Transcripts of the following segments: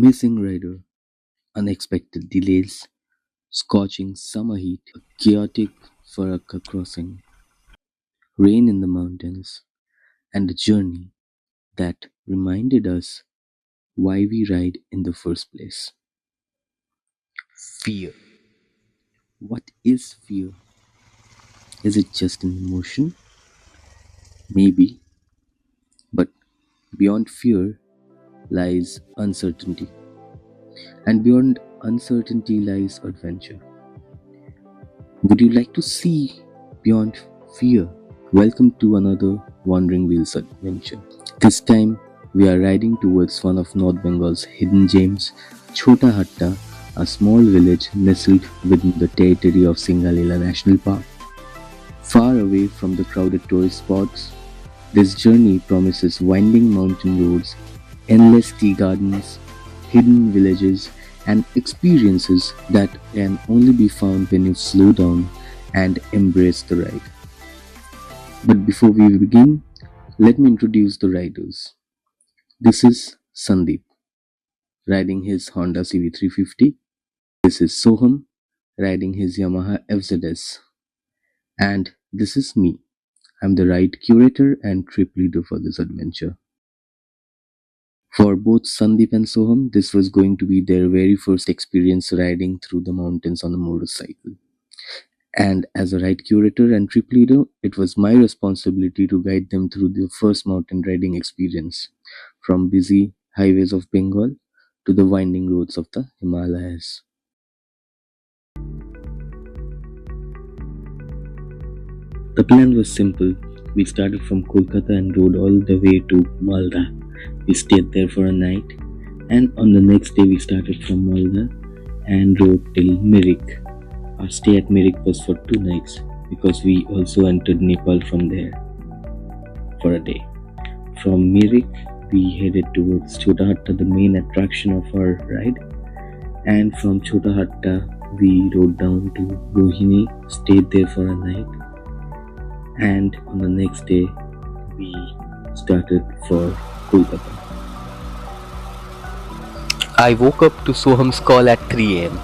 Missing rider, unexpected delays, scorching summer heat, a chaotic Farakka crossing, rain in the mountains, and a journey that reminded us why we ride in the first place. Fear. What is fear? Is it just an emotion? Maybe, but beyond fear lies uncertainty, and beyond uncertainty lies adventure. Would you like to see beyond fear? Welcome to another Wandering Wheels adventure. This time we are riding towards one of North Bengal's hidden gems, Chota Hatta, a small village nestled within the territory of Singalila National Park. Far away from the crowded tourist spots, this journey promises winding mountain roads, endless tea gardens, hidden villages, and experiences that can only be found when you slow down and embrace the ride. But before we begin, let me introduce the riders. This is Sandip, riding his Honda CB350. This is Soham, riding his Yamaha FZS. And this is me. I'm the ride curator and trip leader for this adventure. For both Sandip and Soham, this was going to be their very first experience riding through the mountains on a motorcycle. And as a ride curator and trip leader, it was my responsibility to guide them through their first mountain riding experience, from busy highways of Bengal to the winding roads of the Himalayas. The plan was simple. We started from Kolkata and rode all the way to Malda. We stayed there for a night, and on the next day we started from Malda and rode till Mirik. Our stay at Mirik was for 2 nights because we also entered Nepal from there for a day. From Mirik, we headed towards Chota Hatta, the main attraction of our ride, and from Chota Hatta, we rode down to Rohini, stayed there for a night, and on the next day, we started for Kolkata. I woke up to Soham's call at 3 am.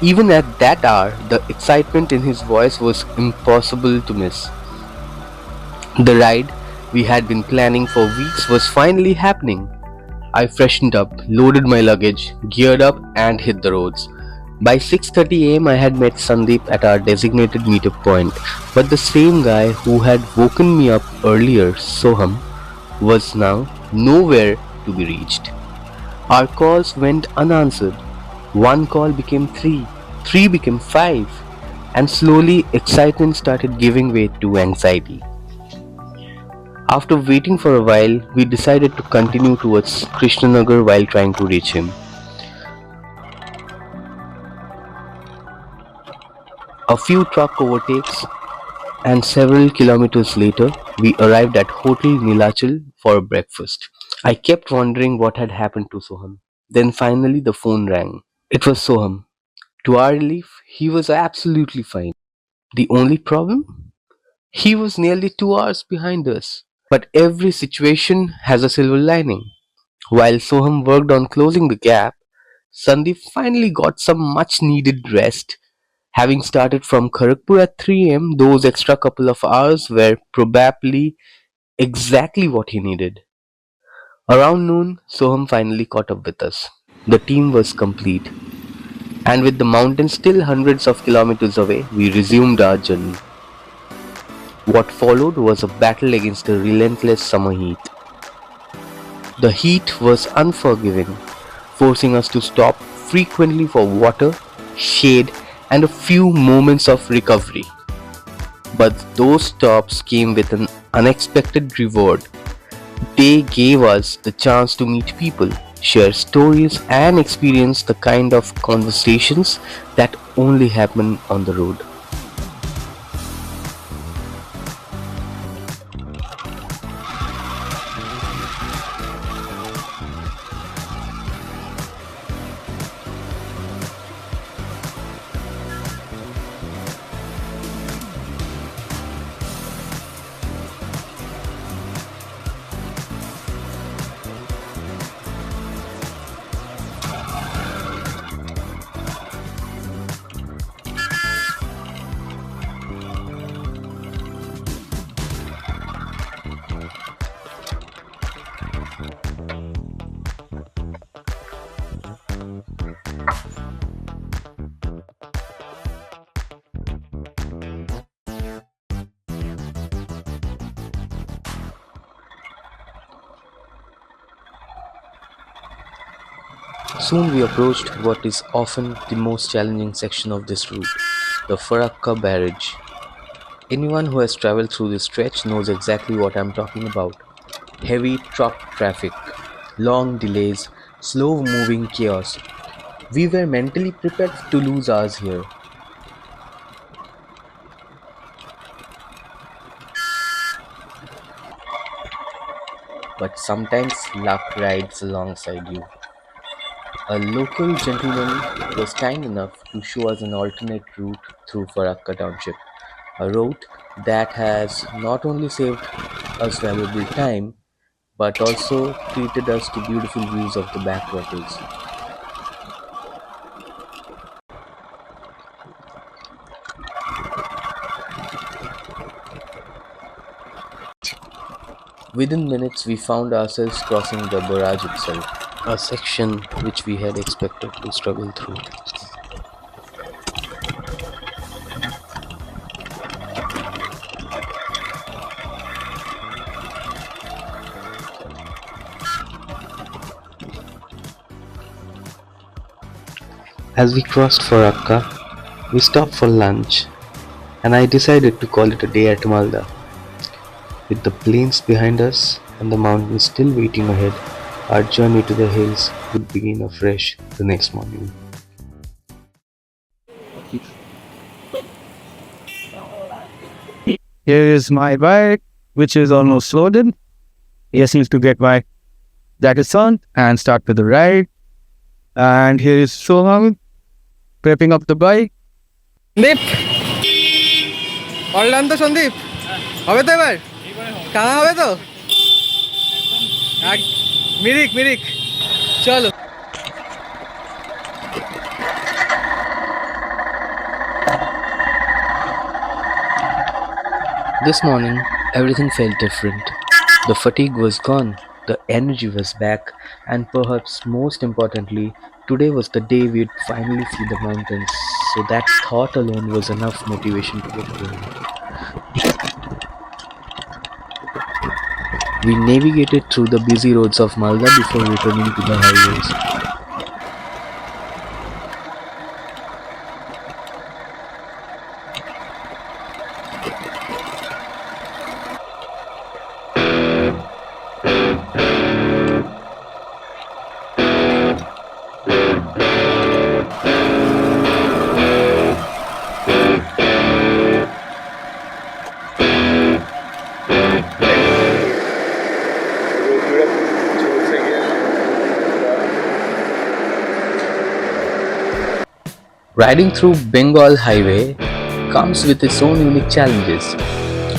Even at that hour, the excitement in his voice was impossible to miss. The ride we had been planning for weeks was finally happening. I freshened up, loaded my luggage, geared up, and hit the roads. By 6:30 am, I had met Sandip at our designated meetup point, but the same guy who had woken me up earlier, Soham, was now nowhere to be reached. Our calls went unanswered. One call became three became five, and slowly excitement started giving way to anxiety. After waiting for a while, we decided to continue towards Krishnanagar while trying to reach him. A few truck overtakes, and several kilometers later, we arrived at Hotel Nilachal for breakfast. I kept wondering what had happened to Soham. Then finally the phone rang. It was Soham. To our relief, he was absolutely fine. The only problem? He was nearly 2 hours behind us. But every situation has a silver lining. While Soham worked on closing the gap, Sandeep finally got some much needed rest. Having started from Kharagpur at 3 am, those extra couple of hours were probably exactly what he needed. Around noon, Soham finally caught up with us. The team was complete, and with the mountain still hundreds of kilometers away, we resumed our journey. What followed was a battle against the relentless summer heat. The heat was unforgiving, forcing us to stop frequently for water, shade, and a few moments of recovery. But those stops came with an unexpected reward. They gave us the chance to meet people, share stories, and experience the kind of conversations that only happen on the road. Soon we approached what is often the most challenging section of this route, the Farakka barrage. Anyone who has traveled through this stretch knows exactly what I'm talking about. Heavy truck traffic, long delays, slow moving chaos. We were mentally prepared to lose ours here. But sometimes luck rides alongside you. A local gentleman was kind enough to show us an alternate route through Farakka township, a route that has not only saved us valuable time but also treated us to beautiful views of the backwaters. Within minutes, we found ourselves crossing the barrage itself, a section which we had expected to struggle through. As we crossed Farakka, we stopped for lunch, and I decided to call it a day at Malda. With the plains behind us and the mountains still waiting ahead, our journey to the hills would begin afresh the next morning. Here is my bike, which is almost loaded. Yes, need to get my jacket on and start with the ride. And here is Soham prepping up the bike. Sandeep all done তো সন্দীপ হবে তো এবার টানা হবে তো মিরিক মিরিক চলো This morning, everything felt different. The fatigue was gone, the energy was back, and perhaps most importantly, today was the day we'd finally see the mountains. So that thought alone was enough motivation to get going. We navigated through the busy roads of Malda before returning to the highways. Riding through Bengal Highway comes with its own unique challenges.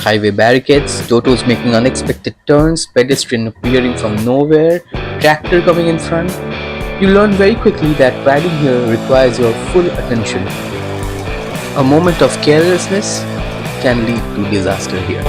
Highway barricades, totos making unexpected turns, pedestrian appearing from nowhere, tractor coming in front. You learn very quickly that riding here requires your full attention. A moment of carelessness can lead to disaster here.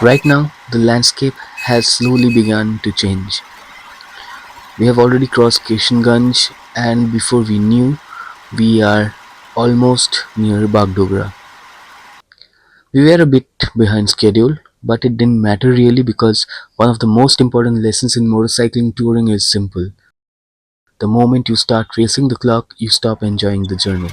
Right now, the landscape has slowly begun to change. We have already crossed Kishanganj, and before we knew, we are almost near Bagdogra. We were a bit behind schedule, but it didn't matter really because one of the most important lessons in motorcycling touring is simple. The moment you start racing the clock, you stop enjoying the journey.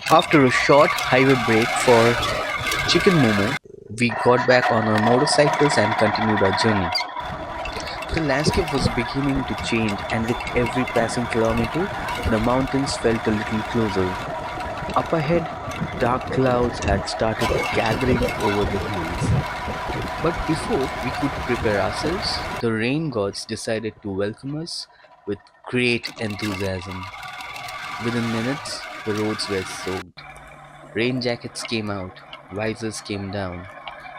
After a short highway break for chicken momo, we got back on our motorcycles and continued our journey. The landscape was beginning to change, and with every passing kilometer, the mountains felt a little closer. Up ahead, dark clouds had started gathering over the hills. But before we could prepare ourselves, the rain gods decided to welcome us with great enthusiasm. Within minutes, the roads were soaked. Rain jackets came out, visors came down,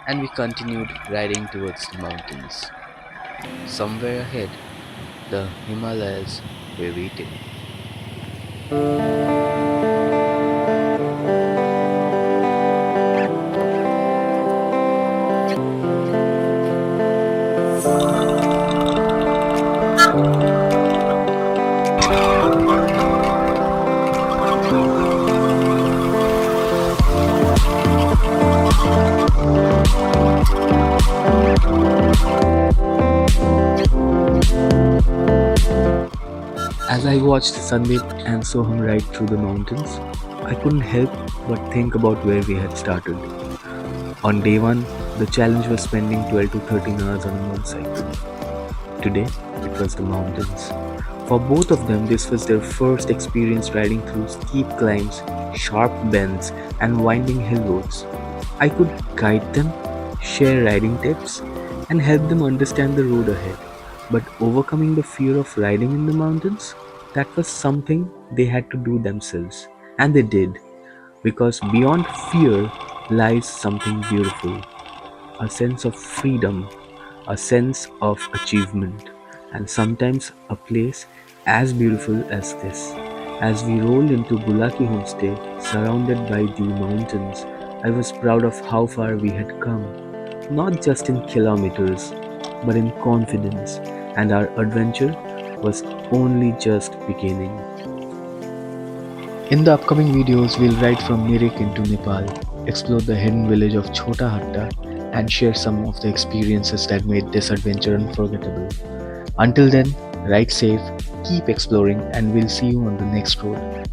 and we continued riding towards the mountains. Somewhere ahead, the Himalayas were waiting. As I watched Sandip and Soham ride through the mountains, I couldn't help but think about where we had started. On day one, the challenge was spending 12 to 13 hours on a motorcycle. Today, it was the mountains. For both of them, this was their first experience riding through steep climbs, sharp bends, and winding hill roads. I could guide them, share riding tips, and help them understand the road ahead. But overcoming the fear of riding in the mountains, that was something they had to do themselves. And they did, because beyond fear lies something beautiful, a sense of freedom, a sense of achievement, and sometimes a place as beautiful as this. As we rolled into Bulaki Homestay, surrounded by the mountains, I was proud of how far we had come, not just in kilometers, but in confidence, and our adventure was only just beginning. In the upcoming videos, we'll ride from Mirik into Nepal, explore the hidden village of Chota Hatta, and share some of the experiences that made this adventure unforgettable. Until then, ride safe, keep exploring, and we'll see you on the next road.